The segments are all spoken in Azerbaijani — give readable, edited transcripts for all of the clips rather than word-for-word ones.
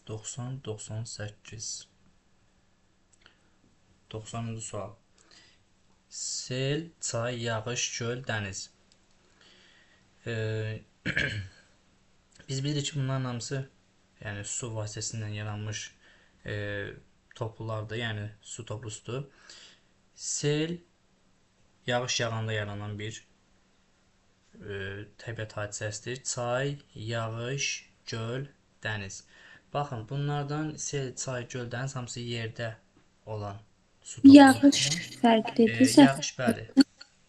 90, 98. 90-cı sual. Sel, çay, yağış, göl, dəniz. Biz bilirik ki, bunların hamısı yəni su vasitəsilə yaranmış toplulardır, yəni su toplusudur. Sel yağış yağanda yaranan bir təbiət hadisəsidir. Çay, yağış, göl, dəniz. Baxın, bunlardan sel, çay, göl, dəniz hamısı yerdə olan su Yağış toplusudur. fərqlidir. Yağış, bəli.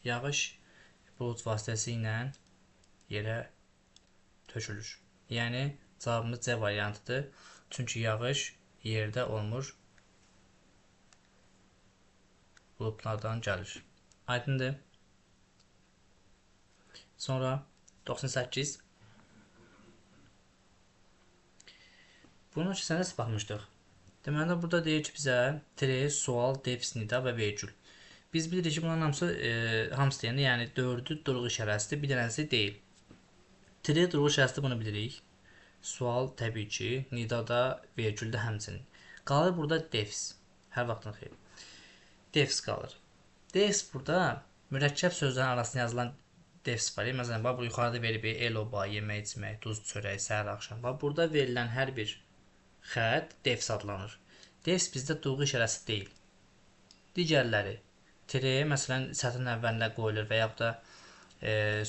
Yağış bulud vasitəsilə yerə tökülür. Yəni cavabımız C variantıdır. Çünki yağış yerdə olmur, buludlardan gəlir. Aydındır. Sonra 98. Bunun üçün sənə baxmışdıq. Deməli, burada deyir ki, bizə tre, sual, defs, nida və vergül. Biz bilirik ki, bunların hamısı deyəndə, yəni 4-ü durğu işarəsidir, bir dənəsi deyil. Tre durğu işarəsidir, bunu bilirik. Sual təbii ki, nidada, vergüldə həmçinin. Qalır burada defs. Hər vaxtın xeyir. Defs qalır. Defs burada mürəkkəb sözlərin arasında yazılan defs var. Məsələn, bax, bu yuxarıda verib el-oba, yemək, içmək, duz, çörək, səhər, axşam. Bax, burada verilən hər bir xətt defs adlanır. Defs bizdə durğu işarəsi deyil. Digərləri, tre, məsələn, sətrin əvvəlinə qoyulur və yaxud da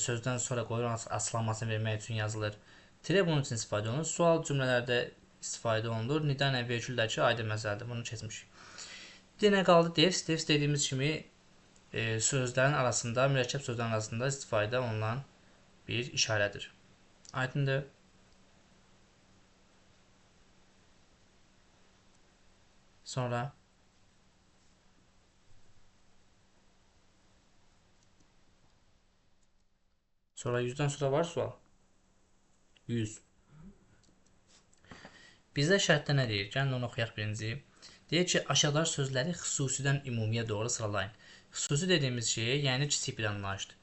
sözdən sonra qoyulur, asıllanmasını vermək üçün yazılır. Tre bunun üçün istifadə olunur. Sual cümlələrdə istifadə olunur. Nida ilə vergüldəki aydın məsələdir. Bunu keçmişik. Bir dənə qaldı defs. Defs dediyimiz kimi sözlərin arasında, mürəkkəb sözlərin arasında istifadə olunan bir işarədir. Aydındır. Sonra 100-dən sonra var sual. 100. Bizdə şərtdə nə deyir? Gəlin onu oxuyaq birinci. Deyir ki, aşağıdakı sözləri xüsusidən ümumiyə doğru sıralayın. Xüsusi dediyimiz şey, yəni kiçik bir anlayışdır.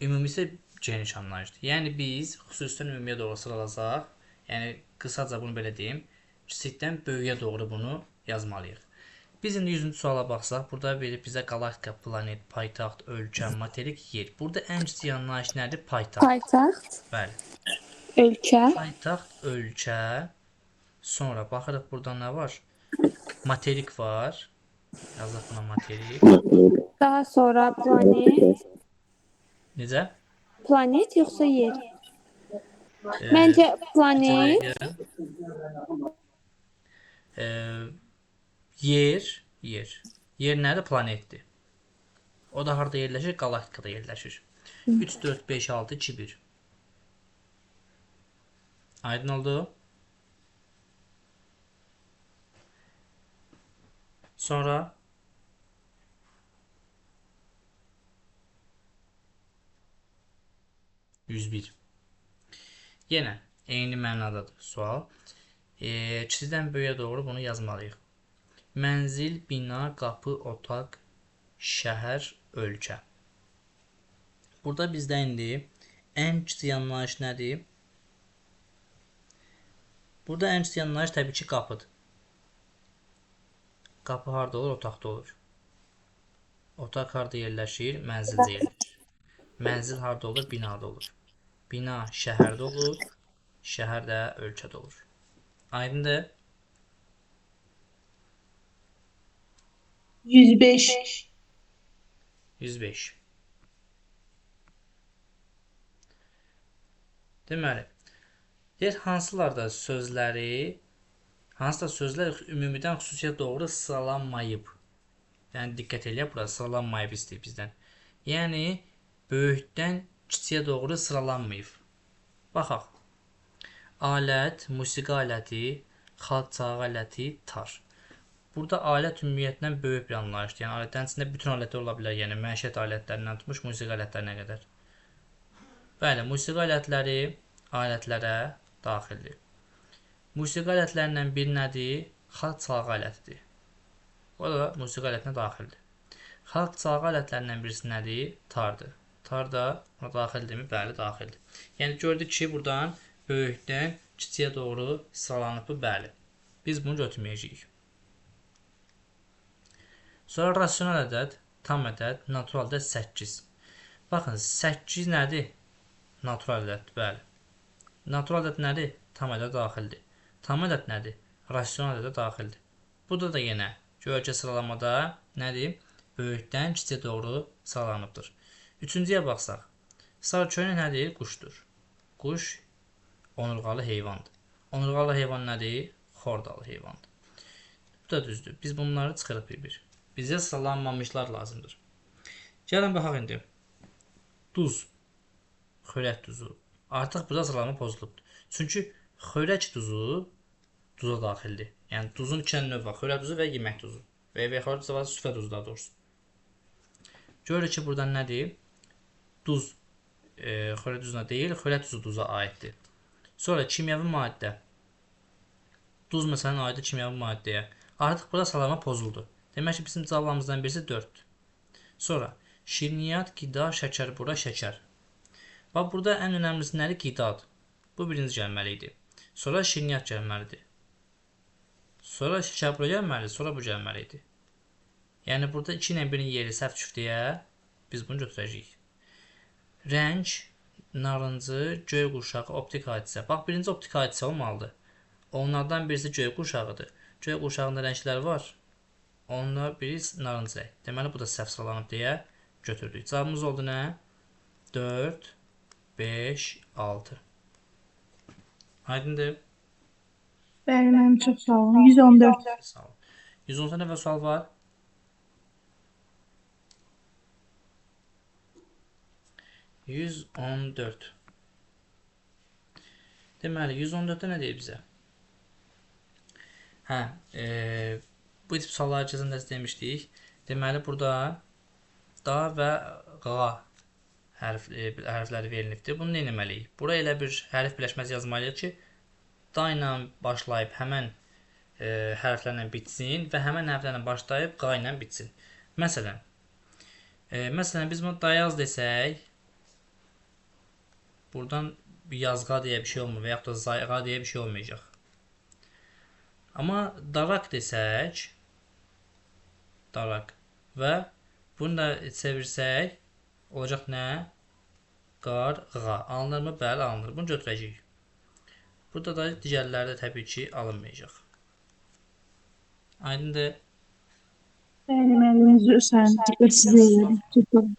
Ümumi isə geniş anlayışdır. Yəni biz xüsusidən ümumiyə doğru sıralasaq, yəni qısaca bunu belə deyim, kiçikdən böyüyə doğru bunu yazmalıyıq. Biz indi 100-cü suala baxsaq, burada verib bizə qalaktika, planet, paytaxt, ölkə, materik, yer. Burada ən kiçik anlayış nədir? Paytaxt. Paytaxt, Bəli. ölkə, Paytaxt, ölkə. Sonra baxırıq burada nə var? Materik var. Yazaq buna materik. daha sonra planet. Necə? Planet yoxsa yer? Məncə planet. Yer. Yer nədir? Planetdir. O da harada yerləşir? Qalaktikada yerləşir. 3, 4, 5, 6, 2, 1. Aydın oldu? Sonra 101. Yenə eyni mənadadır sual. Kiçikdən böyüyə doğru bunu yazmalıyıq. Mənzil, bina, qapı, otaq, şəhər, ölkə. Burada bizdə indi ən kiçik anlayış nədir? Burada ən kiçik anlayış təbii ki, qapıdır. Qapı harda olur? Otaqda olur. Otaq harda yerləşir? Mənzildə yerləşir. Mənzil harda olur? Binada olur. Bina şəhərdə olur. Şəhər də ölkədə olur. Aydındır? 105. 105. Deməli, deyir, hansılar sözlər ümumidən xüsusiyə doğru sıralanmayıb. Yəni, diqqət eləyək, burada sıralanmayıb istəyir bizdən. Yəni, böyükdən kiçiyə doğru sıralanmayıb. Baxaq. Alət, musiqi aləti, xalq çağı aləti, tar. Burada alət ümumiyyətlə böyük bir anlayışdır. Yəni, alətlərin içində bütün alətlər ola bilər. Yəni, məişət alətlərindən tutmuş musiqi alətlərinə qədər. Bəli, musiqi alətləri alətlərə daxildir. Musiqi alətlərindən biri nədir? Xalq çalğı alətidir. O da musiqi alətinə daxildir. Xalq çalğı alətlərindən birisi nədir? Tardır. Tar da ona daxildirmi? Bəli, daxildir. Yəni gördük ki, buradan böyükdən kiçiyə doğru sıralanıb bu, bəli. Biz bunu götürməyəcəyik. Sonra rasional ədəd, tam ədəd, natural ədəd 8. Baxın, 8 nədir? Natural ədəddir, bəli. Natural ədəd nədir? Tam ədəd daxildir. Tam ədəd nədir? Rasional ədəd daxildir. Burada da yenə göyərçə sıralamada nədir? Böyükdən kiçiyə doğru sıralanıbdır. Üçüncüyə baxsaq. Sağ köynək nədir? Quşdur. Quş onurğalı heyvandır. Onurğalı heyvan nədir? Xordalı heyvandır. Bu da düzdür. Biz bunları çıxırıq bir-bir. Bizə sıralanmamışlar lazımdır. Gəlin baxaq indi. Duz. Xörək duzu. Artıq burada sıralama pozulubdur. Çünki xörək duzu duza daxildir. Yəni duzun iki növü var. Xörək duzu və yemək duzu. Və xörək duzu var, süfrə duzu daha doğrusu. Görürük ki, buradan nədir? Duz xörək duzuna deyil, xörək duzu duza aiddir. Sonra kimyəvi maddə. Duz məsələn aiddir kimyəvi maddəyə. Artıq burada sıralama pozuldu. Demək ki, bizim cavablarımızdan birisi 4-dür. Sonra şirniyyat, qida, şəkər, bura şəkər. Bax, burada ən önəmlisi nədir? Qidadır. Bu birinci gəlməli idi. Sonra şirniyyat gəlməlidir. Sonra şəkər bura gəlməlidir. Sonra bu gəlməli idi. Yəni, burada 2 ilə 1-in yeri səhv düşüb deyə biz bunu götürəcəyik. Rəng, narıncı, göy qurşağı, optik hadisə. Bax, birinci optik hadisə olmalıdır. Onlardan birisi göy qurşağıdır. Göy qurşağında rənglər var. Onlar biri narıncı rəng. Deməli, bu da səhv sıralanıb deyə götürdük. Cavabımız oldu nə? 4, 5, 6. Aydındır. Bəli, mənim çox sağ olun. 114. Sağ olun. 110 nəfər sual var. 114. Deməli, 114-də nə deyir bizə? Hə, bu tip suallar keçəndə demişdik. Deməli, burada da və qa hərfləri verilibdir. Bunu nə etməliyik? Bura elə bir hərf birləşməsi yazmalıyıq ki, da ilə başlayıb həmən hərflərlə bitsin və həmən hərflərlə başlayıb qa ilə bitsin. Məsələn, biz bunu dayaz desək, buradan yazqa deyə bir şey olmur və yaxud da zayğa deyə bir şey olmayacaq. Amma daraq desək, daraq və bunu da çevirsək, olacaq nə? Qarğa. Alınırmı? Bəli, alınır. Bunu götürəcəyik. Burada da digərləri də təbii ki, alınmayacaq. Aydındır. Bəli, müəllimimiz sən diqqətsiz elədim.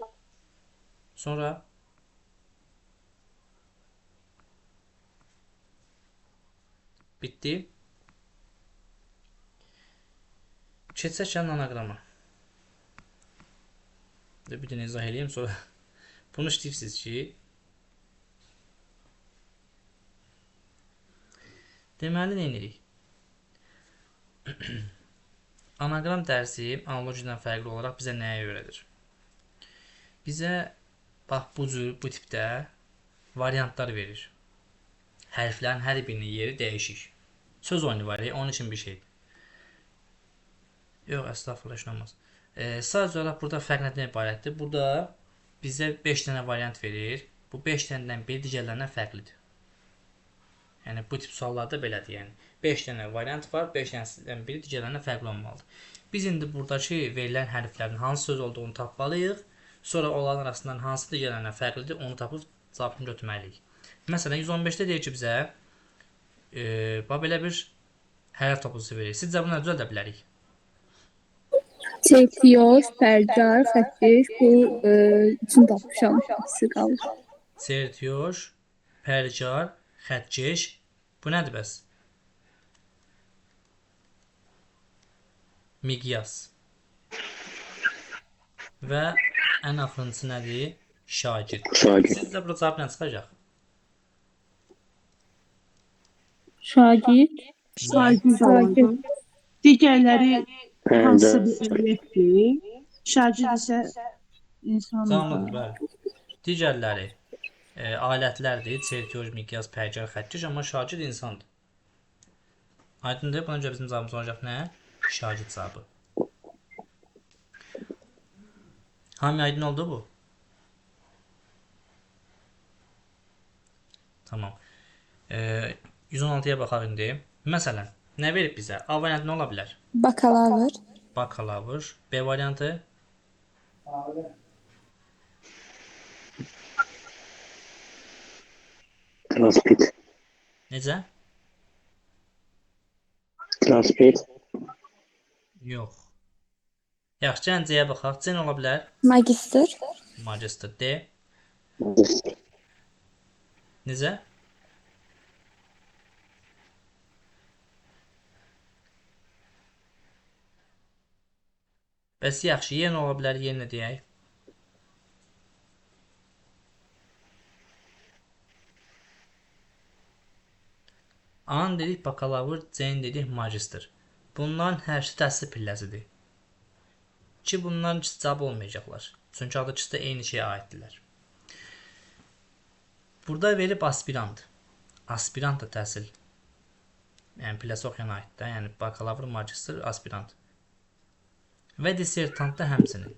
Sonra bitdi. Keçsək anagrama. Bir dənə izah edeyim, sonra bunu işləyirsiniz ki, deməli nə edirik? Anagram dərsi analogiyadan fərqli olaraq bizə nəyə öyrədir? Bizə bax bu tipdə variantlar verir. Hərflərin hər birinin yeri dəyişik. Söz oyunu var, onun üçün bir şeydir. Yox, əstəğfurullah, heç nə olmaz. Sadəcə olaraq burada fərq nədən ibarətdir? Burada bizə 5 dənə variant verir. Bu 5 dənədən biri digərlərindən fərqlidir. Yəni bu tip suallarda belədir. Yəni 5 dənə variant var, 5 dənədən biri digərlərindən fərqli olmalıdır. Biz indi buradakı verilən hərflərin hansı söz olduğunu tapmalıyıq. Sonra onların arasından hansı digərlərindən fərqlidir, onu tapıb cavabını götürməliyik. Məsələn, 115-də deyir ki, bizə belə bir hərf toplusu verir. Sizcə bunu necə düzəldə bilərik? Çekiyor, pərcar, xətkeş, bu üçün tapmışam. Sizi qalır. Sertiyoş, pərcar, xətkeş. Bu nədir bəs? Miqyas. Və ən axırıncısı nədir? Şagird. Sizcə burada cavab nə çıxacaq? Şagird. Şagird. Digərləri hansı bir öyrətdir? Şagird isə insandır. Canlıdır, bəli. Digərləri alətlərdir. Sertiyoş, miqyas, pərcar, xətkeş, amma şagird insandır. Aydındır. Buna görə bizim cavabımız olacaq nə? Şagird cavabı. Hamı aydın oldu bu? Tamam. 116-ya baxaq indi. Məsələn, Nə verib bizə? A variantı nə ola bilər? Bakalavr. Bakalavr. B variantı Transpit. necə? Transpit. Yox. Yaxşı, gəlin C-yə baxaq. C nə ola bilər? Magistr. Magister. D. Necə? Bəs yaxşı, Y nə ola bilər? Y nə deyək? A-nı dedik bakalavr, C-ni dedik magister. Bunların hər ikisi təhsil pilləsidir. Ki bunların ikisi cavab olmayacaqlar. Çünki adı ikisi də eyni şeyə aiddirlər. Burada verib aspirant. Aspirant da təhsil. Yəni pilləsi oxuyana aiddir. Yəni bakalavr, magister, aspirant. Və dissertant da həmçinin.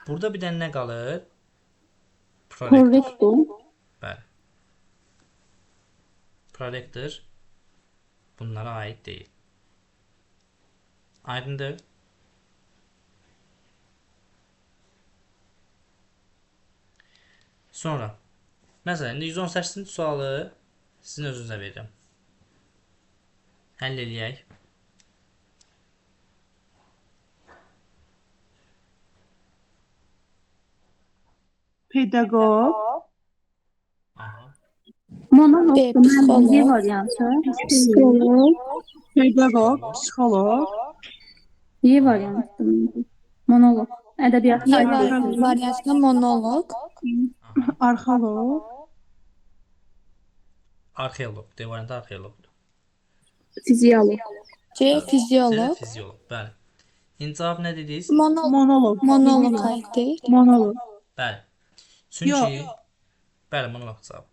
Burada bir dənə nə qalır? Prorektor. Prorektor. Bəli. Prorektor bunlara aid deyil. Aydındır? Sonra, məsələn, 118-ci sualı sizin özünüzə verirəm. Həll eləyək. Pedaqoq, Aha. Monolog. B. D Psixolog. variantı. Psikolog. pedaqoq, psixoloq, Y variantı. Monolog. Ədəbiyyat. Y variantında monoloq. arxeoloq, Arxeolog. D variantı arxeologdur. Fiziolog. C. C Fiziolog. fiziolog. Bəli. İndi cavab nə dediniz? monoloq, Monoloq aid deyil. monoloq, Bəli. Çünki Yox. bəli, monoloq cavab.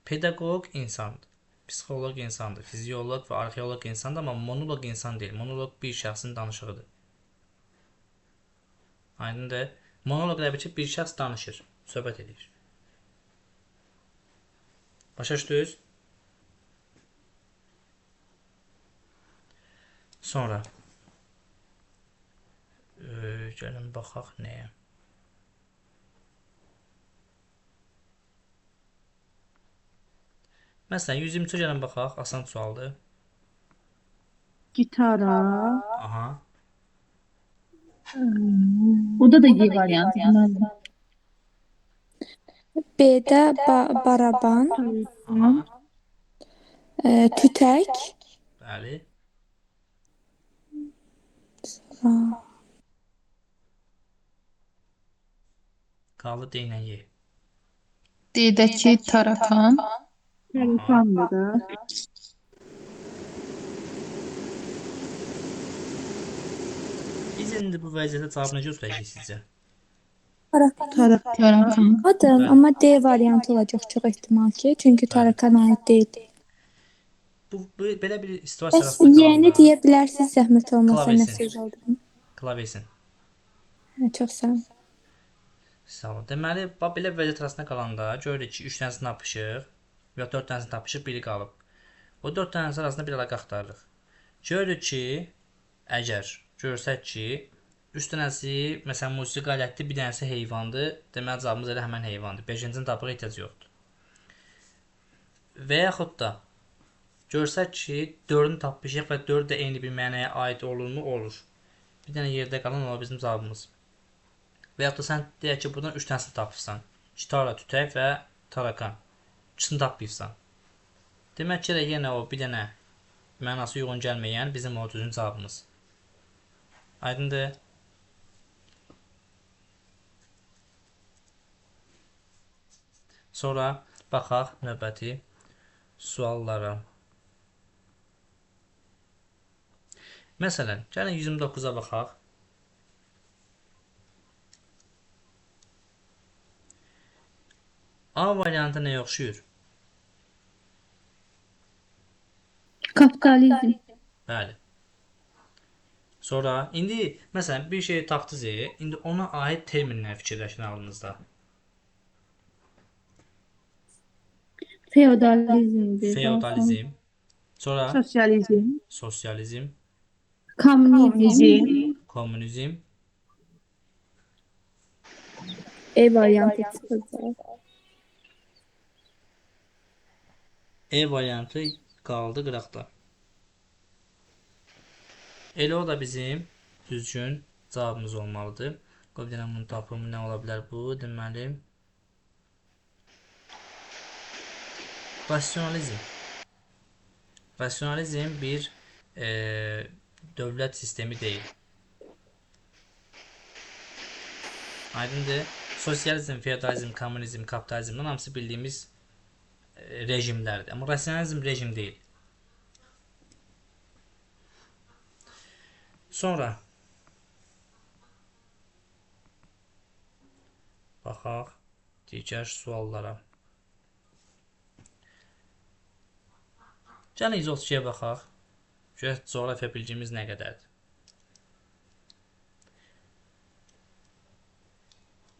Pedaqoq insandır. Psixoloq insandır. Fizioloq və arxeoloq insandır, amma monoloq insan deyil. Monoloq bir şəxsin danışığıdır. Aydındır? Monoloq demək ki, bir şəxs danışır, söhbət edir. Başa düşdünüz? Sonra gəlin baxaq nəyə. Məsələn, 123-ə gəlin baxaq, asan sualdır. gitara, Aha. Burada da Y variantı. B-də baraban, Aha. tütək, Bəli. Qaldı D ilə Y. D-dəki tarakan, telefonda da, Biz indi bu vəziyyətə cavab necə üstələyəcəyik sizcə? tarakan. qadın, amma D variantı olacaq çox ehtimal ki, çünki tarakan aid deyil. Bu belə bir situasiya Bəs arasında yeni qalanda deyə bilərsiniz zəhmət olmasa Klavesin. nə söz olduğunu. klavesin. Çox sağ olun. Sağ olun. Deməli, belə vəziyyət arasında qalanda görürük ki, 3 dənəsini tapışıq və 4 dənəsini tapışıq, biri qalıb. O 4 dənəsi arasında bir əlaqə axtarırıq. Görürük ki, əgər görsək ki, 3 dənəsi, məsələn, musiqi alətidir, bir dənəsi heyvandır, deməli cavabımız elə həmən heyvandır. 5-cini tapığa ehtiyac yoxdur. Və yaxud da görsək ki, 4-ünü tapmışıq və 4 də eyni bir mənaya aid olurmu? Olur. Bir dənə yerdə qalan olar bizim cavabımız. Və yaxud da sən deyək ki, buradan 3 dənəsini tapırsan. Gitara, tütək və tarakan. İkisini tapmayıbsan. Demək ki, yenə o bir dənə mənası uyğun gəlməyən bizim o düzgün cavabımız. Aydındır? Sonra baxaq növbəti suallara. Məsələn, gəlin 129-a baxaq. A variantı nəyə oxşuyur? Kapitalizm. Bəli. Sonra indi məsələn bir şey tapdınız, indi ona aid terminlər fikirləşin ağlınızda. Feodalizmdir. Feodalizm. Sonra Sosializm. sosializm, Kommunizm. komünizm, E variantı çıxacaq. E variantı qaldı qıraqda. Elə o da bizim düzgün cavabımız olmalıdır. Qoy bir dənə bunu tapım. Nə ola bilər bu? Deməli, rasionalizm. Rasionalizm bir dövlət sistemi deyil. Aydındır. Sosializm, feodalizm, komünizm, kapitalizmdən hamısı bildiyimiz rejimlərdir. Amma rasionalizm rejim deyil. Sonra baxaq digər suallara. Gəlin 132-yə baxaq. Görək coğrafiya bilgimiz nə qədərdir.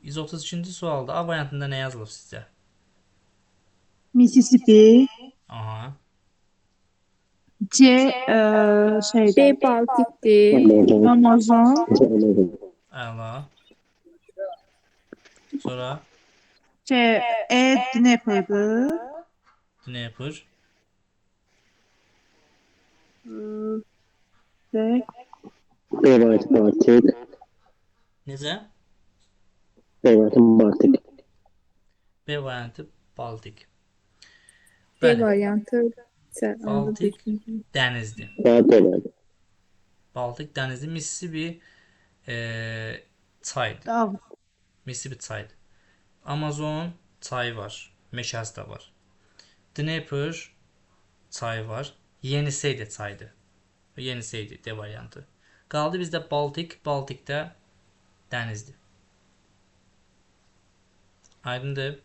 132-ci sualda A variantında nə yazılıb sizcə? Mississippi. Aha. C şeydə. B Baltikdir. Amazon. Amazon. Amazon. Əla. Sonra C Dnepr. Dnepr. D B variantı Baltik. Necə? B variantı Baltik. B variantı Baltik. B Bəli, variantı C. Baltik dənizdir. Daha B variantı. Baltik dənizi Mississippi çaydır. Dağ. Mississippi çaydır. Amazon çayı var. Meşəsi də var. Dnepr çayı var. Yenisey də çaydır. Yeniseydir D variantı. Qaldı bizdə Baltik. Baltikdə dənizdir. Aydındır.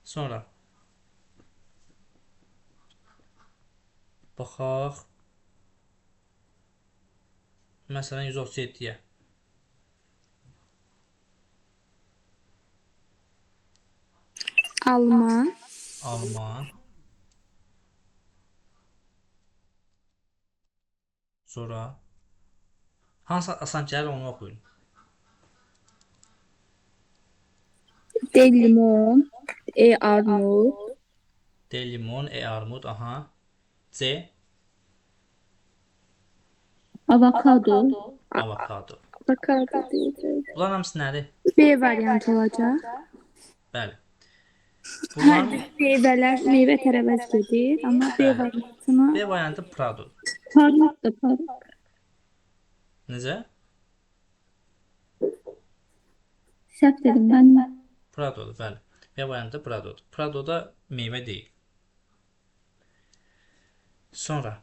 Sonra baxaq. Məsələn 137-yə. Alman, Alman. Sonra hansı asan gəlir onu oxuyun. D limon. E armud. D limon, E armud, aha. C Avokado. avokado. Avokado deyəcək. Bunların hamısı nədir? B variantı olacaq. Bəli. Hər Bunların meyvələr meyvə tərəvəz gedir, amma B Bəli. variantına B variantı Prado. parmud da parmud. Necə? Səhv dedim mən. Pradodur, bəli. B variantı Pradodur. Prado da meyvə deyil. Sonra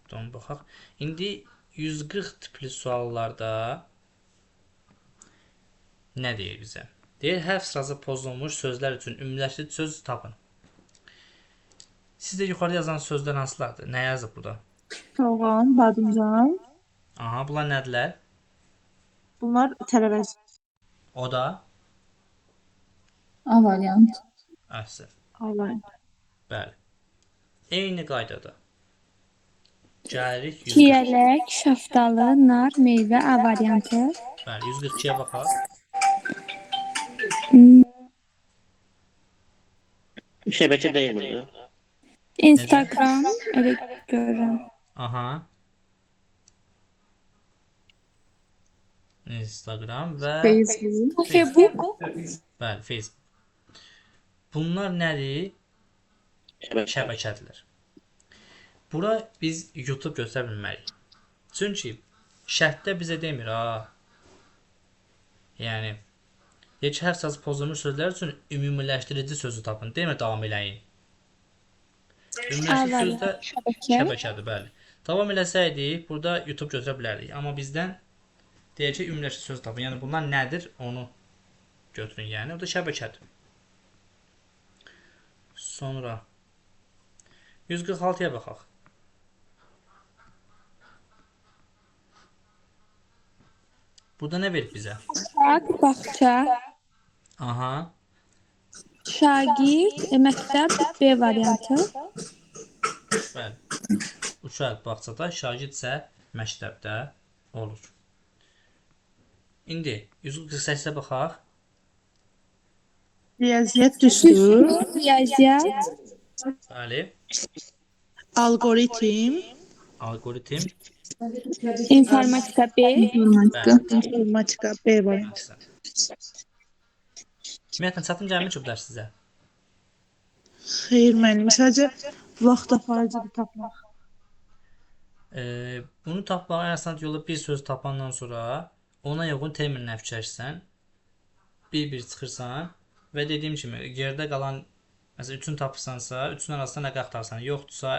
buradan baxaq. İndi 140 tipli suallarda nə deyir bizə? Deyir, hərf sırası pozulmuş sözlər üçün ümumiləşdirici söz tapın. Sizdə yuxarıda yazan sözlər hansılardır? Nə yazıb burada? Soğan, badımcan. Aha, bunlar nədirlər? Bunlar tərəvəz. O da A variant. əhsən. Allah'ım. Bəli. Eyni qaydada. Gəlirik 140. çiyələk, şaftalı, nar, meyvə, A variantı. Bəli, 142-yə baxaq. Şəbəkə deyildir. Instagram, elə görürəm. Aha. Instagram və Facebook. Facebook, bəli, Facebook. Bunlar nədir? Şəbəkə. Şəbəkədirlər. Bura biz YouTube göstərə bilmərik. Çünki şərtdə bizə demir, ha. Yəni deyir ki, hər saz pozulmuş sözlər üçün ümumiləşdirici sözü tapın. Demir, davam eləyin. Ümumiləşdirici sözdə şəbəkə. şəbəkədir, bəli. Davam eləsəydik, burada YouTube götürə bilərdik. Amma bizdən deyir ki, ümumiləşdirici söz tapın. Yəni bunlar nədir? Onu götürün, yəni. O da şəbəkədir. Sonra 146-ya baxaq. Burada nə verib bizə? Uşaq, bağça, Aha. Şagird, məktəb B variantı. Bəli. Uşaq bağçada, şagird isə məktəbdə olur. İndi 148-ə baxaq. Riyaziyyat düstur, Riyaziyyat, Bəli. algoritm, Algoritm. informatika B. informatika B variantı. Məsələn. Ümumiyyətlə çətin gəlmir ki bu dərs sizə. Xeyr müəllim, sadəcə vaxt aparıcıdır tapmaq. Bunu tapmağa ən asan yolu bir söz tapandan sonra ona uyğun terminlə fikirləşsən, bir-bir çıxırsan və dediyim kimi yerdə qalan məsələn 3-ünü tapırsansa, 3-ünün arasında nə axtarsan, yoxdursa,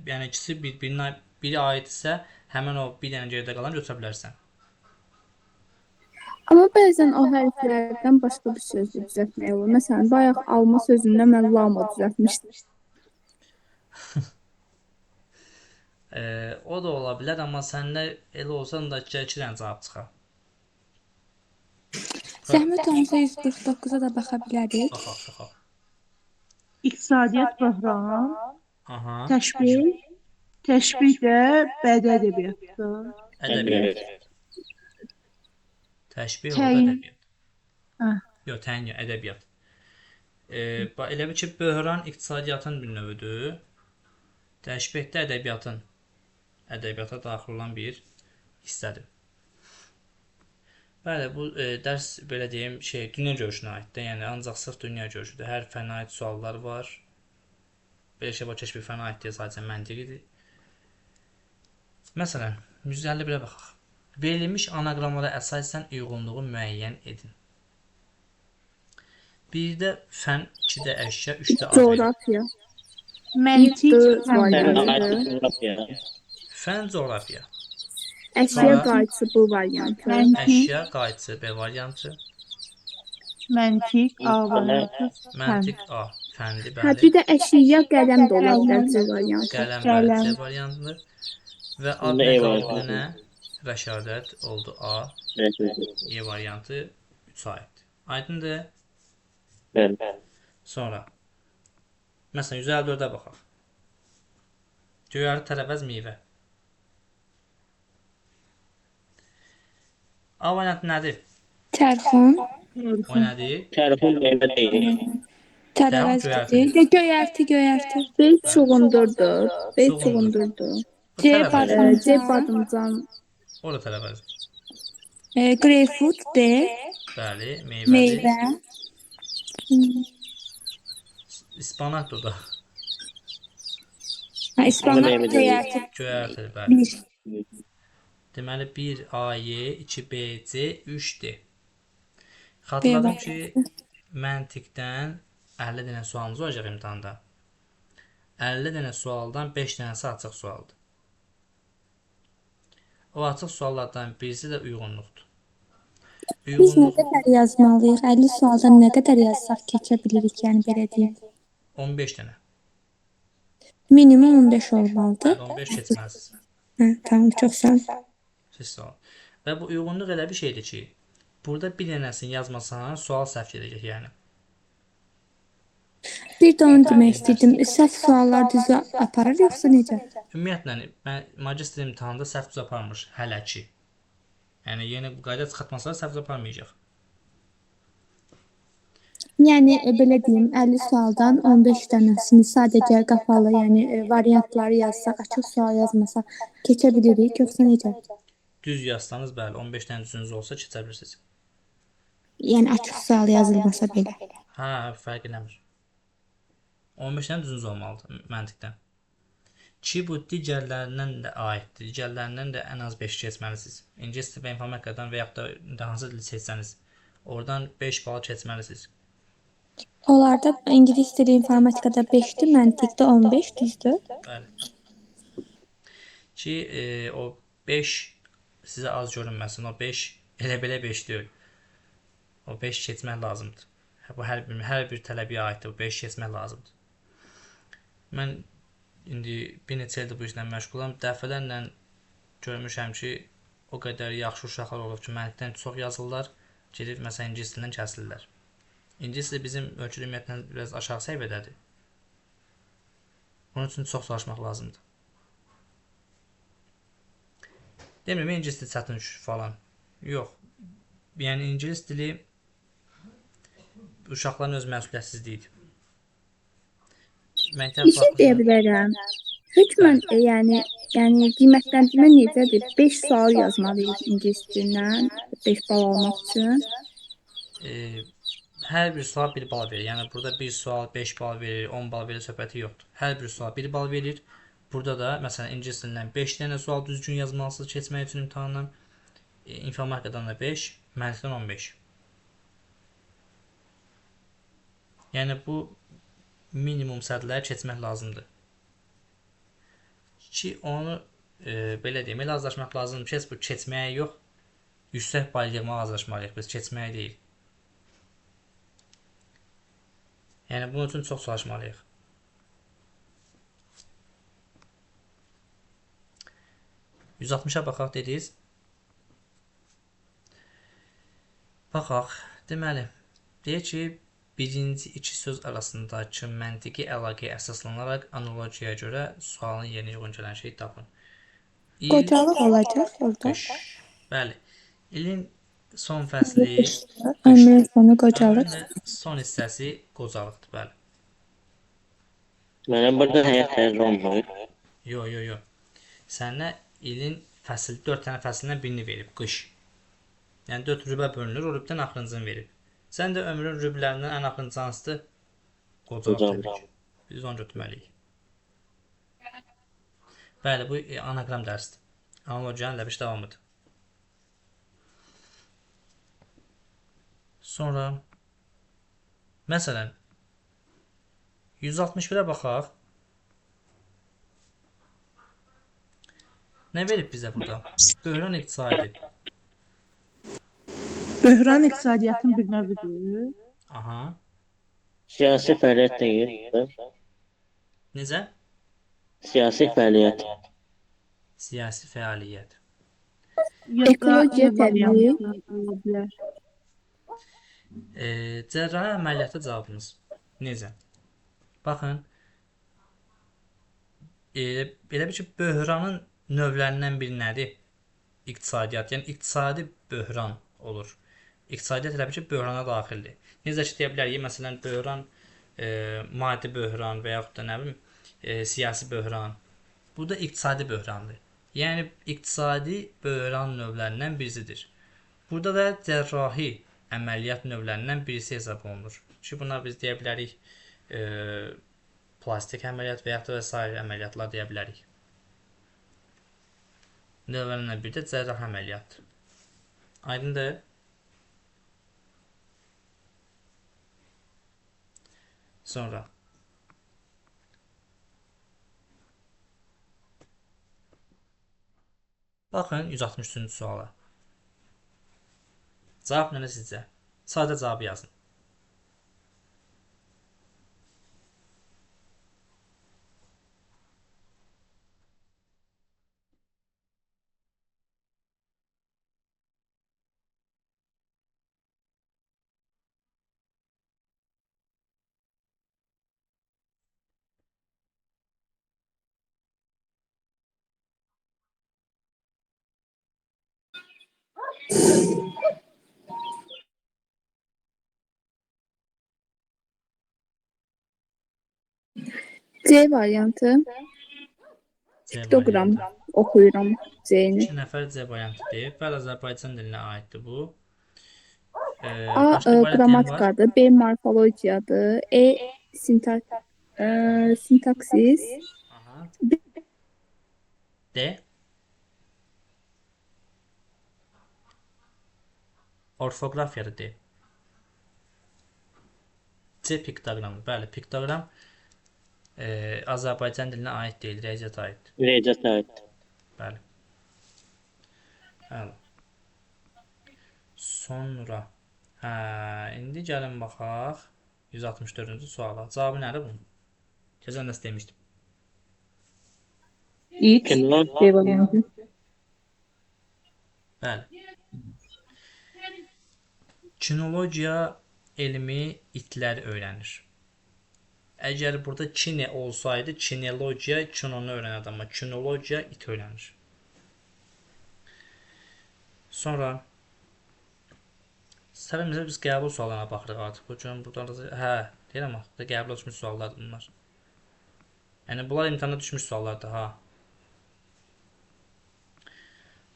yəni ikisi bir-birinə biri aidsə, həmin o bir dənə yerdə qalan götürə bilərsən. Amma bəzən o hərflərdən başqa bir söz də düzəltmək olur. Məsələn, bayaq alma sözündə mən lama düzəltmişdim. O da ola bilər, amma səndə elə olsa da 2 dənə cavab çıxar. Zəhmət olmasa 149-a da baxa bilərik. Baxaq. İqtisadiyyat böhran, Aha. təşbih də bədi ədəbiyyatdır. Ədəbiyyat. Təşbih oldu Təyin. ədəbiyyat. Hə. Yox, təyin yox, ədəbiyyat. Elə bir ki, böhran iqtisadiyyatın bir növüdür. Təşbih də ədəbiyyata daxil olan bir hissədir. Bəli, bu dərs belə deyim, dünya görüşünə aiddir. Yəni ancaq sırf dünya görüşüdür. Hər fənə aid suallar var. Belə şey var ki, heç bir fənə aid deyil, sadəcə məntiqidir. Məsələn, 151-ə baxaq. Verilmiş anaqqramlara əsasən uyğunluğu müəyyən edin. 1-də fən, 2-də əşya, 3-də aid. Coğrafiya. Məntiq, Dörd fən. variantı. Fən, coğrafiya. Əşya qayçı bu variantı. Əşya, qayçı B variantı. Məntiq A variantı. Məntiq A. Fəndi, Hə, bəli. bir də əşya qələm də ola bilər C variantı. Qələm, bəli, C variantıdır. Və ad Bunda E nə variantı. qaldı nə? Rəşadət oldu A. E variantı 3 aiddir. Aydındır. Bəli. Sonra. Məsələn, 154-ə baxaq. Göyərti tərəvəz meyvə. A variantı nədir? Tərxan, O nədir? Tərifin meyvə deyil. tərəvəzdir. Göyərti. B çuğundurdur. B çuğundurdur. Bu C tərəvəz. badımcan. C badımcan. O da tərəvəzdir. Greyfurt D. Bəli, meyvədir. Meyvə. İspanaq da. İspanaq Meyvə göyərti Göyərtidir, bəli. 1. Deməli 1 AY, 2 BC, 3 D. Xatırladım ki, məntiqdən 50 dənə sualımız olacaq imtahanda. 50 dənə sualdan 5 dənəsi açıq sualdır. O açıq suallardan birisi də uyğunluqdur. Biz nə qədər yazmalıyıq? 50 sualdan nə qədər yazsaq keçə bilirik, yəni belə deyim. 15 dənə. Minimum 15 olmalıdır. 15 keçməlisiniz. Hə, tamam, çox sağ ol. Siz sağ olun. Və bu uyğunluq elə bir şeydir ki, burada bir dənəsini yazmasan sual səhv gedəcək yəni. Bir də onu demək istəyirdim. Səhv suallar düzə aparır yoxsa necə? Ümumiyyətlə, mən magistr imtahanında səhv düz aparmır hələ ki. Yəni yeni bu qayda çıxartmasalar səhv düz aparmayacaq. Yəni belə deyim, 50 sualdan 15 dənəsini sadəcə qapalı, yəni variantları yazsaq, açıq sual yazmasaq keçə bilirik, yoxsa necə? Düz yazsanız bəli, 15 dənə düzünüz olsa keçə bilirsiniz. Yəni açıq sual yazılmasa belə. Hə, fərq eləmir. 15 dənə düzünüz olmalıdır məntiqdən. Ki bu digərlərindən də aiddir. Digərlərindən də ən az 5 keçməlisiniz. İngilis dili və informatikadan və yaxud da hansı dili seçsəniz, oradan 5 bal keçməlisiniz. Onlarda ingilis dili informatikada 5-dir, məntiqdə 15, düzdür? Bəli. Ki o 5 sizə az görünməsin. O 5 elə belə 5 deyil. O 5 keçmək lazımdır. Bu hər bir tələbəyə aiddir. O 5 keçmək lazımdır. Mən indi bir neçə ildir bu işlə məşğulam. Dəfələrlə görmüşəm ki, o qədər yaxşı uşaqlar olub ki, məntiqdən çox yazırlar, gedib məsələn ingilis dilindən kəsilirlər. İngilis dili bizim ölçülü ümumiyyətlə biraz aşağı səviyyədədir. Bunun üçün çox çalışmaq lazımdır. Demirəm ingilis dili çətin falan. Yox. Yəni ingilis dili uşaqların öz məsuliyyətsizliyidir. Məktəb Bir şey deyə vaxtında bilərəm. Hökmən yəni qiymətləndirmə necədir? 5 sual yazmalıyıq ingilis dilindən 5 bal almaq üçün. hər bir sual 1 bal verir. Yəni burada bir sual 5 bal verir, 10 bal verir söhbəti yoxdur. Hər bir sual 1 bal verir. Burada da məsələn ingilis dilindən 5 dənə sual düzgün yazmalısınız keçmək üçün imtahandan. İnformatikadan da 5, mənfidən 15. Yəni bu minimum sədrləri keçmək lazımdır. Ki onu belə deyim, elə hazırlaşmaq lazımdır ki, bu keçməyə yox, yüksək bal yığmağa hazırlaşmalıyıq biz, keçməyə deyil. Yəni bunun üçün çox çalışmalıyıq. %60'a baxaq dediniz. Baxaq. Deməli, deyək ki, birinci iki söz arasındakı məntiqi əlaqəyə əsaslanaraq analogiyaya görə sualın yerinə uyğun gələn şeyi tapın. Qocalıq olacaq orada. Qış. Bəli. İlin son fəsli Ömrün sonu qocalıq. ömrün son hissəsi qocalıqdır. Bəli. Mənə burada həyat tərzi olmuyor. Yo. Sənə ilin fəsil 4 dənə fəslindən birini verib, qış. Yəni 4 rübə bölünür, o rübdən axırıncını verib. Sən də ömrün rüblərindən ən axırıncı hansıdır? Qocalıq Qocalıq. təbii ki. Biz onu götürməliyik. Bəli, bu anaqram dərsidir. Analogiyanın ləbiş davamıdır. Sonra məsələn 161-ə baxaq. Nə verib bizə burada? Böhran iqtisadi. Böhran iqtisadiyyatın bir növüdür. Aha. Siyasi fəaliyyət deyil. Necə? Siyasi fəaliyyət. Siyasi fəaliyyət. Ekologiya təbii. Ola bilər. Cərrahi əməliyyata cavabınız necə? Baxın. Elə bir ki, böhranın növlərindən biri nədir? İqtisadiyyat. Yəni iqtisadi böhran olur. İqtisadiyyat elə bir ki, böhrana daxildir. Necə ki, deyə bilərik, məsələn, böhran maddi böhran və yaxud da nə bilim, siyasi böhran. Bu da iqtisadi böhrandır. Yəni iqtisadi böhran növlərindən birisidir. Burada da cərrahi əməliyyat növlərindən birisi hesab olunur. Ki bunlar biz deyə bilərik plastik əməliyyat və yaxud da sair əməliyyatlar deyə bilərik. Növlərindən biri də cərrahi əməliyyatdır. Aydındır? Sonra baxın 163-cü suala. Cavab nədir sizcə? Sadə cavabı yazın. C variantı. C Piktoqram variantı. oxuyuram C-ni. 2 nəfər C variantı deyib. Bəli, Azərbaycan dilinə aiddir bu. A Başqa variant deyən var. qrammatikadır, B morfologiyadır, sintaksis, Aha. D. Orfoqrafiyadır D. C piktoqramı. Bəli, piktoqram Azərbaycan dilinə aid deyil, riyaziyyata aiddir. Riyaziyyat aid. Bəli. Həli. Sonra indi gəlin baxaq 164-cü suala. Cavabı nədir bunun? Keçən dərs demişdim. İç. Kinlan. C variantı. Bəli. Kinologiya elmi itlər öyrənir. Əgər burada kine olsaydı, kineologiya kinonu öyrənirdi, amma kinologiya it öyrənir. Sonra səbəbimizə biz qəbul suallarına baxırıq artıq. Bu gün burada deyirəm axı, qəbul düşmüş suallardır bunlar. Yəni bunlar imtahanda düşmüş suallardır ha.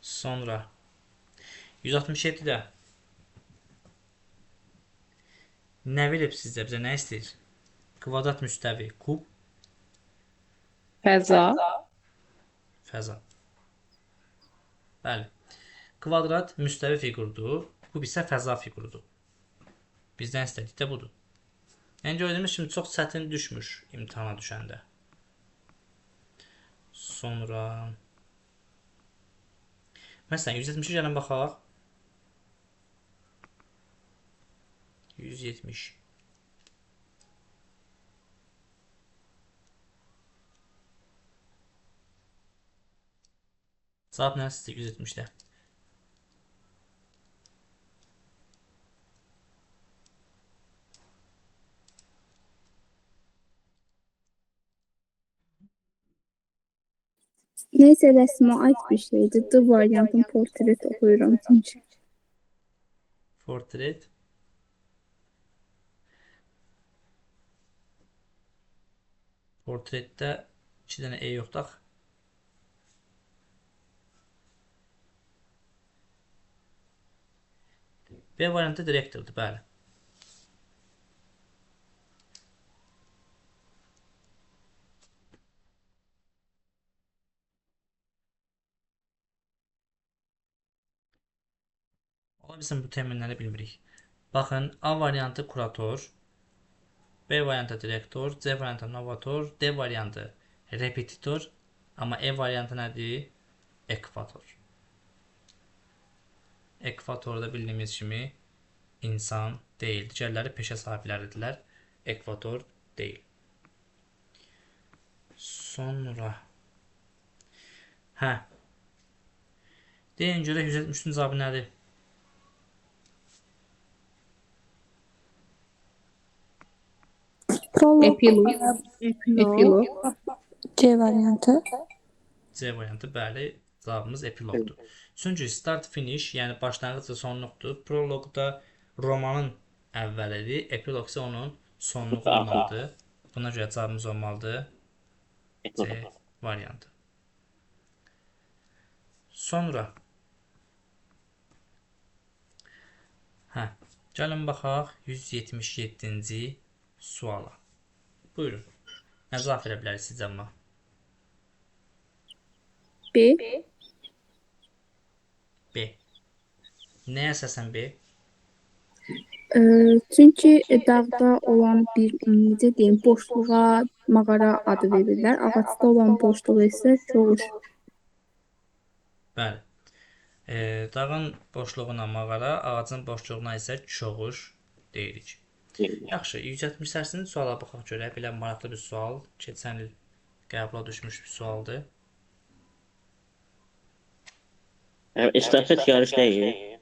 Sonra 167-də nə verib sizdə? Bizə nə istəyir? Kvadrat müstəvi, kub, Fəza. fəza. Bəli. Kvadrat müstəvi fiqurdur, kub isə fəza fiqurudur. Bizdən istədik də budur. Yəni gördüyümüz kimi çox çətin düşmüş imtahana düşəndə. Sonra məsələn 170-ə gəlin baxaq. 170. Cavab nə sizdə 170-də? Neyse resme ait bir şeydi. D variantın portret oxuyuram çünki. Portret. Portretdə 2 dənə E yoxdur axı. B variantı direktordur, bəli. Ola bilsin bu terminləri bilmirik. Baxın, A variantı kurator, B variantı direktor, C variantı novator, D variantı repetitor, amma E variantı nədir? Ekvator. Ekvatorda bildiyimiz kimi insan deyil. Digərləri peşə sahibləridirlər. Ekvator deyil. Sonra deyin görə 173-cün cavabı nədir? Epilog. Epilog. C variantı. C variantı, bəli, cavabımız epilogdur. Çünki start finish, yəni başlanğıc və sonluqdur. Proloqda romanın əvvəlidir, epilog isə onun sonluğu olmalıdır. Buna görə cavabımız olmalıdır C variantı. Sonra gəlin baxaq 177-ci suala. Buyurun. Nə cavab verə bilərik sizcə buna? B. B. Nəyə əsasən B? Çünki dağda olan bir necə deyim, boşluğa mağara adı verirlər. Ağacda olan boşluğu isə çoğuş. Bəli. Dağın boşluğuna mağara, ağacın boşluğuna isə çoğuş deyirik. Yaxşı, 178-ci suala baxaq görək. Belə maraqlı bir sual. Keçən il qəbula düşmüş bir sualdır. Estafet yarış değil.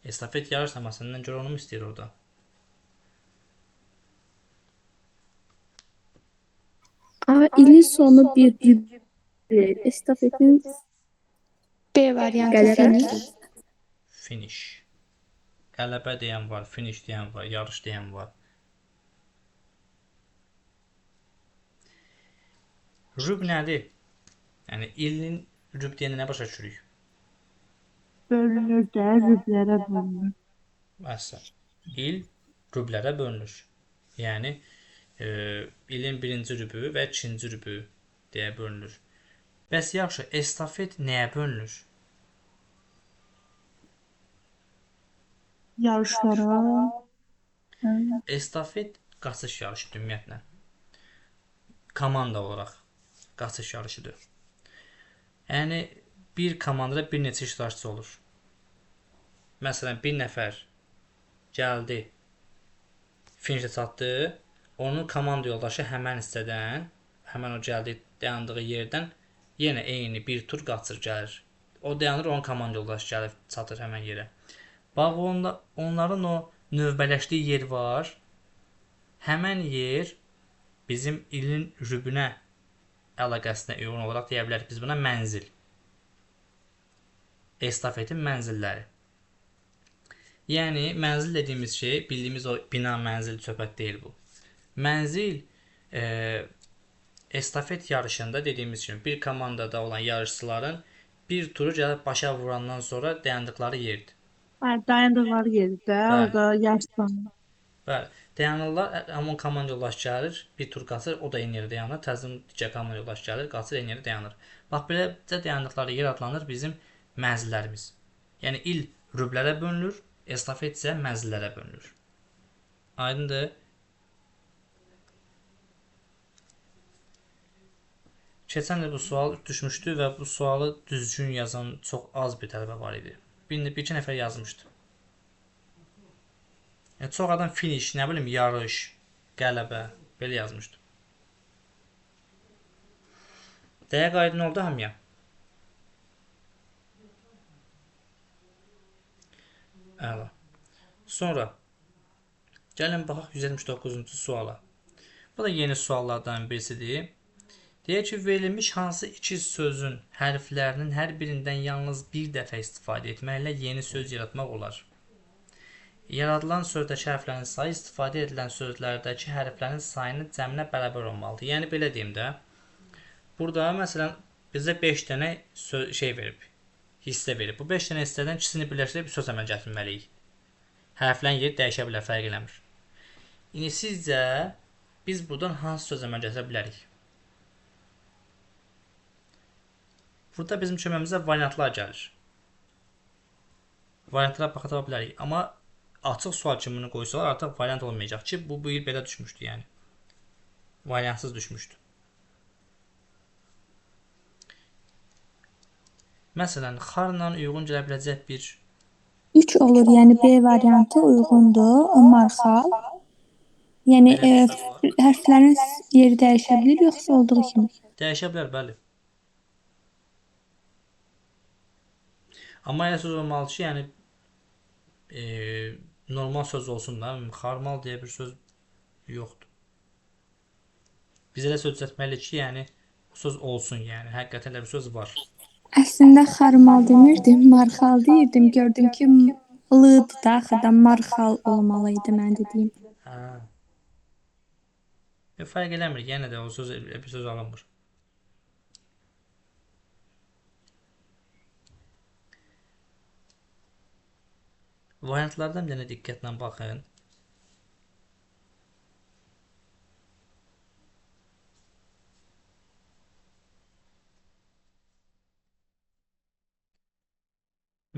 Estafet yarış namasından görə onu mu istəyir orada? İlin sonu bir estafetin B variantı Qələbə. finish. Finish. Qələbə deyən var, finish deyən var, yarış deyən var. Rüb nədir? Yəni ilin rüb deyəndə nə başa düşürük? Bölünür də, rüblərə bölünür. Məsələn, il rüblərə bölünür. Yəni ilin birinci rübü və ikinci rübü deyə bölünür. Bəs yaxşı, estafet nəyə bölünür? Yarışlara. Estafet qaçış yarışıdır ümumiyyətlə. Komanda olaraq qaçış yarışıdır. Yəni bir komandada bir neçə iştirakçı olur. Məsələn, bir nəfər gəldi, finişə çatdı, onun komanda yoldaşı həmən hissədən, həmən o gəldi dayandığı yerdən yenə eyni bir tur qaçır gəlir. O dayanır, onun komanda yoldaşı gəlib çatır həmən yerə. Bax onların o növbələşdiyi yer var. Həmən yer bizim ilin rübünə əlaqəsinə uyğun olaraq deyə bilərik biz buna mənzil. Estafetin mənzilləri. Yəni mənzil dediyimiz şey bildiyimiz o bina mənzil söhbət deyil bu. Mənzil estafet yarışında dediyimiz kimi bir komandada olan yarışçıların bir turu gəlib başa vurandan sonra dayandıqları yerdir. Dayandıqları yerdə, orada yarışlanır. Bəli, dayanırlar, amma komanda yoldaş gəlir, bir tur qaçır, o da eyni yerdə dayanır, təzədən digər komanda yoldaş gəlir, qaçır, eyni yerdə dayanır. Bax, beləcə dayandıqları yer adlanır bizim mənzillərimiz. Yəni il rüblərə bölünür, estafet isə mənzillərə bölünür. Aydındır? Keçən il bu sual düşmüşdü və bu sualı düzgün yazan çox az bir tələbə var idi. Bir-iki nəfər yazmışdı. Yəni, çox adam finish, nə bilim, yarış, qələbə, belə yazmışdı. Dəqiq aydın oldu hamıya? Əla. Sonra, gəlin baxaq 179-cu suala. Bu da yeni suallardan birisidir. Deyək ki, verilmiş hansı iki sözün hərflərinin hər birindən yalnız bir dəfə istifadə etməklə yeni söz yaratmaq olar. Yaradılan sözdəki hərflərin sayı istifadə edilən sözlərdəki hərflərin sayının cəminə bərabər olmalıdır. Yəni, belə deyim də, burada, məsələn, bizə 5 dənə şey verib, hissə verib. Bu 5 dənə hissədən ikisini birləşdirib bir söz əmələ gətirməliyik. Hərflərin yeri dəyişə bilər, fərq eləmir. İndi sizcə, biz buradan hansı söz əmələ gətirə bilərik? Burada bizim köməyimizə variantlar gəlir. Variantlara baxa bilərik. Amma açıq sual kimi bunu qoysalar artıq variant olmayacaq ki, bu il belə düşmüşdü, yəni. Variantsız düşmüşdü. Məsələn, xarla uyğun gələ biləcək bir 3 olur, yəni B variantı uyğundur, marxal. Yəni hərflərin yeri dəyişə bilir, yoxsa olduğu kimi? dəyişə bilər, bəli. Amma elə söz olmalı ki, yəni normal söz olsun da, xarmal deyə bir söz yoxdur. Biz elə söz düzəltməliyik ki, yəni bu söz olsun, yəni həqiqətən elə bir söz var. Əslində xarmal demirdim, marxal deyirdim. Gördüm ki, l-dır da, axırdan marxal olmalıydı mən dediyim. Hə. Fərq eləmir, yenə də o söz bir söz alınmır. Variantlardan bir dənə diqqətlə baxın.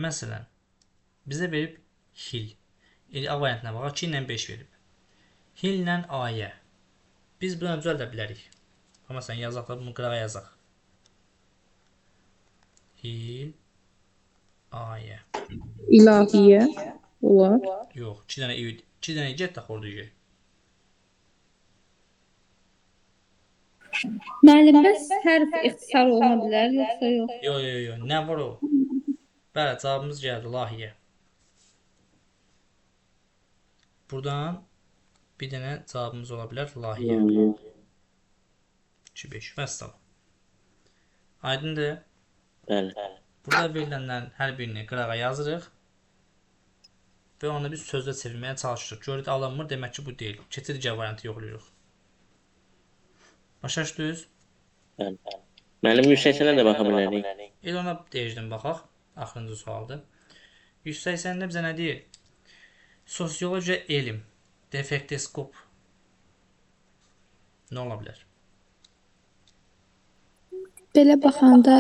Məsələn, bizə verib hil. A variantına baxaq, 2 ilə 5 verib. Hil ilə ayə. Biz buna düzəldə bilərik. Məsələn, yazaq da bunu qırağa yazaq. Hil, ayə. İlahiyə olar. Yox, 2 dənə get taxırdı ki. Müəllim, bəs hərf ixtisar oluna bilər, yoxsa yox? Yox, nə var o? Bəli, cavabımız gəldi, lahiyə. Buradan bir dənə cavabımız ola bilər, lahiyə. 2-5, vəssalam. Aydındır? Bəli. Burada verilənlərin hər birini qırağa yazırıq və onu biz sözlə çevirməyə çalışırıq. Görürük, alınmır, demək ki, bu deyil. Keçir digər variantı yoxlayırıq. Başa düşdünüz? Bəli. Müəllim 180-ə də baxa bilərik. El ona deyəcəm, baxaq. Axırıncı sualdır. 180-də bizə nə deyir? Sosiologiya elm, defektoskop nə ola bilər? Belə baxanda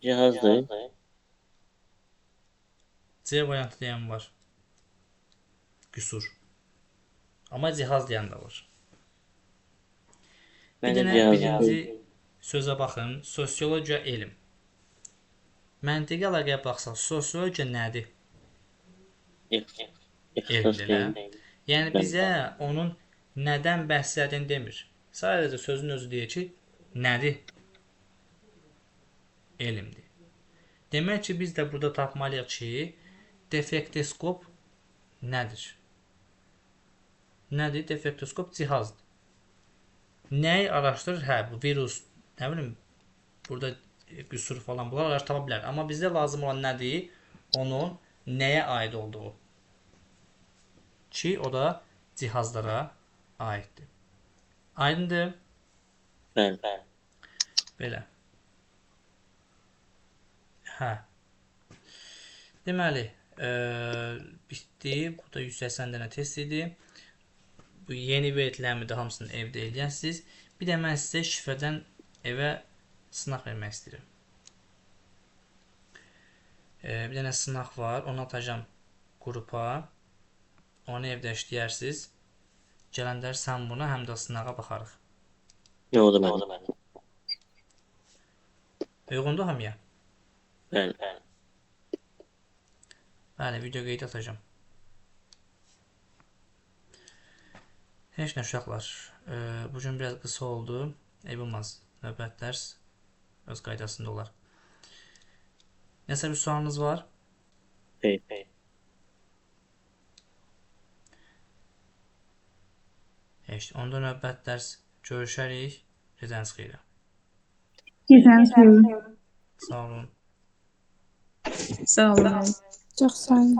Cihazdır. C variantı deyən var. Qüsur. Amma cihaz deyən də var. Bir dənə birinci sözə baxın. Sosiologiya elm. Məntiqi əlaqəyə baxsaq, sosiologiya nədir? Elmdir. Yəni bizə onun nədən bəhs edin demir. Sadəcə sözün özü deyir ki, nədir? Elmdir. Demək ki, biz də burada tapmalıyıq ki, defektoskop nədir? Nədir? Defektoskop cihazdır. Nəyi araşdırır? Hə, bu virus, nə bilim, burada qüsur falan bunlar araşdırıb tapa bilər. Amma bizə lazım olan nədir? Onun nəyə aid olduğu. Ki, o da cihazlara aiddir. Aydındır? Bəli. Belə. Hə. Deməli, bitdi. Burada 180 dənə test idi. Bu yeni verdiklərimi də hamısını evdə eləyəsiniz. Bir də mən sizə şifrədən evə sınaq vermək istəyirəm. Bir dənə sınaq var. Onu atacağım qrupa. Onu evdə işləyərsiniz. Gələndə sən buna həm də sınağa baxarıq. Nə oldu mənim? Uyğundur hamıya? Bəli. Bəli, video qeyd atacağım. Heç nə uşaqlar. Bugün biraz qısa oldu. Eyb olmaz. Növbət dərs öz qaydasında olar. Nəsə bir sualınız var? Hey. Heç. Onda növbət dərs görüşərik. Gecəniz xeyir. Gecəniz xeyir. Sağ olun. Sağ olun. Çox sağ olun.